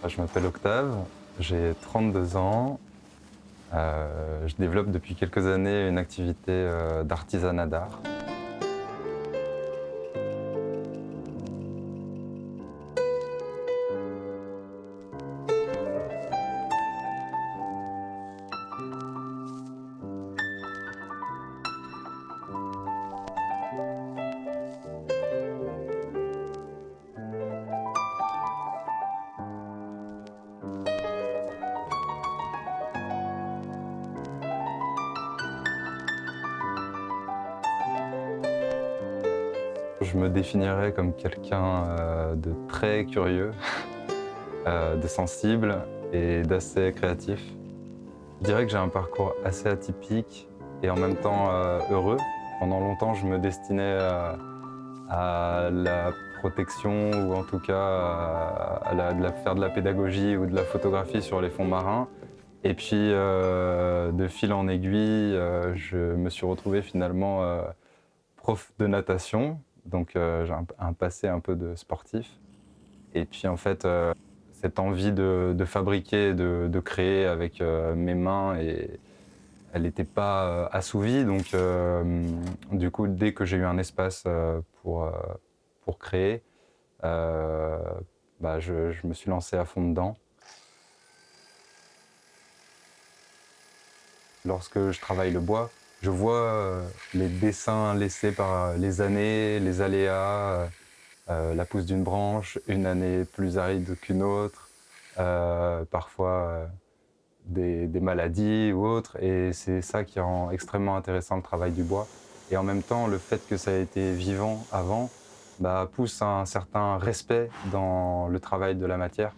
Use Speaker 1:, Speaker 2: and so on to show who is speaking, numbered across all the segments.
Speaker 1: Je m'appelle Octave, j'ai 32 ans. Je développe depuis quelques années une activité d'artisanat d'art. Je me définirais comme quelqu'un de très curieux, de sensible et d'assez créatif. Je dirais que j'ai un parcours assez atypique et en même temps heureux. Pendant longtemps, je me destinais à la protection ou en tout cas faire de la pédagogie ou de la photographie sur les fonds marins. Et puis, de fil en aiguille, je me suis retrouvé finalement prof de natation. Donc, j'ai un passé un peu de sportif. Et puis, en fait, cette envie de fabriquer, de créer avec mes mains, elle n'était pas assouvie. Donc, du coup, dès que j'ai eu un espace pour créer, euh, je me suis lancé à fond dedans. Lorsque je travaille le bois, je vois les dessins laissés par les années, les aléas, la pousse d'une branche, une année plus aride qu'une autre, parfois des maladies ou autres. Et c'est ça qui rend extrêmement intéressant le travail du bois. Et en même temps, le fait que ça ait été vivant avant pousse un certain respect dans le travail de la matière.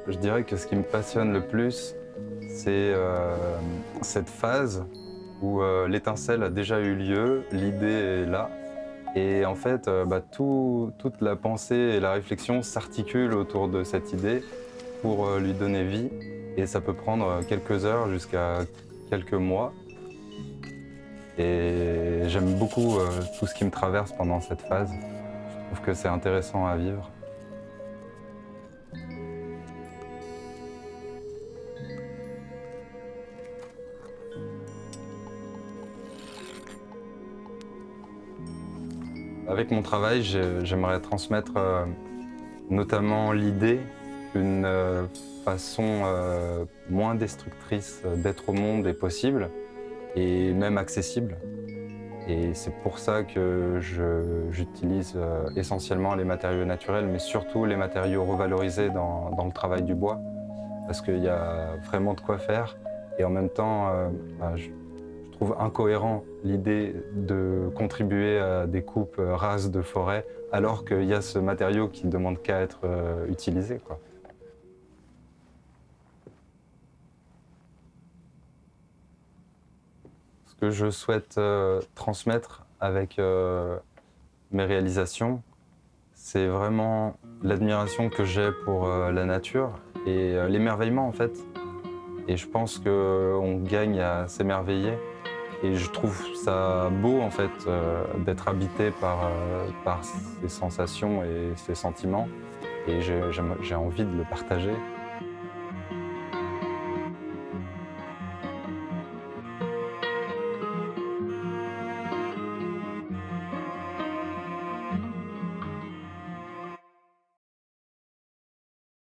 Speaker 1: Je dirais que ce qui me passionne le plus, c'est cette phase où l'étincelle a déjà eu lieu, l'idée est là. Et en fait, toute la pensée et la réflexion s'articulent autour de cette idée pour lui donner vie. Et ça peut prendre quelques heures jusqu'à quelques mois. Et j'aime beaucoup tout ce qui me traverse pendant cette phase. Je trouve que c'est intéressant à vivre. Avec mon travail, j'aimerais transmettre notamment l'idée qu'une façon moins destructrice d'être au monde est possible et même accessible. Et c'est pour ça que j'utilise essentiellement les matériaux naturels, mais surtout les matériaux revalorisés dans le travail du bois, parce qu'il y a vraiment de quoi faire. Et en même temps, je trouve incohérent l'idée de contribuer à des coupes rases de forêt, alors qu'il y a ce matériau qui ne demande qu'à être utilisé, quoi. Ce que je souhaite transmettre avec mes réalisations, c'est vraiment l'admiration que j'ai pour la nature et l'émerveillement en fait. Et je pense qu'on gagne à s'émerveiller. Et je trouve ça beau en fait d'être habité par ces sensations et ces sentiments. Et j'ai envie de le partager.